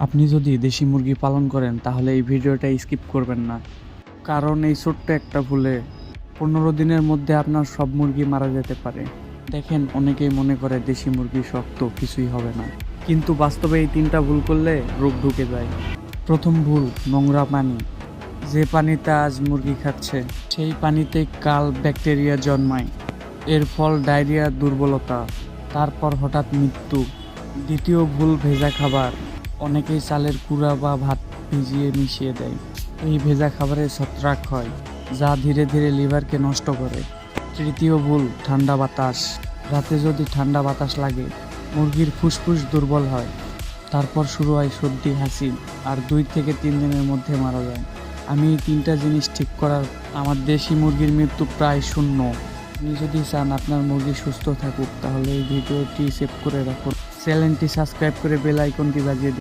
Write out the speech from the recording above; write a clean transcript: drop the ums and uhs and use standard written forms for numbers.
আপনি যদি দেশি মুরগি পালন করেন তাহলে এই ভিডিওটা স্কিপ করবেন না, কারণ এই ছোট্ট একটা ভুলে 15 দিনের মধ্যে আপনার সব মুরগি মারা যেতে পারে। দেখেন, অনেকেই মনে করে দেশি মুরগি শক্ত, কিছুই হবে না, কিন্তু বাস্তবে এই 3টা ভুল করলে রোগ ঢুকে যায়। প্রথম ভুল, নোংরা পানি। যে পানিতে আজ মুরগি খাচ্ছে সেই পানিতে কাল ব্যাকটেরিয়া জন্মায়, এর ফল ডায়রিয়া, দুর্বলতা, তারপর হঠাৎ মৃত্যু। দ্বিতীয় ভুল, ভেজা খাবার। অনেকেই চালের কুড়া বা ভাত ভিজিয়ে মিশিয়ে দেয়। এই ভেজা খাবারে ছত্রাক হয়, যা ধীরে ধীরে লিভারকে নষ্ট করে। তৃতীয় ভুল, ঠান্ডা বাতাস। রাতে যদি ঠান্ডা বাতাস লাগে মুরগির ফুসফুস দুর্বল হয়, তারপর শুরু হয় সর্দি, হাসি, আর 2 থেকে 3 দিনের মধ্যে মারা যায়। আমি এই 3টা জিনিস ঠিক করার আমার দেশি মুরগির মৃত্যু প্রায় শূন্য। আপনি যদি চান আপনার মুরগি সুস্থ থাকুক তাহলে এই ভিডিওটি সেভ করে রাখুন, চ্যানেলটি সাবস্ক্রাইব করে বেল আইকনটি বাজিয়ে দিন।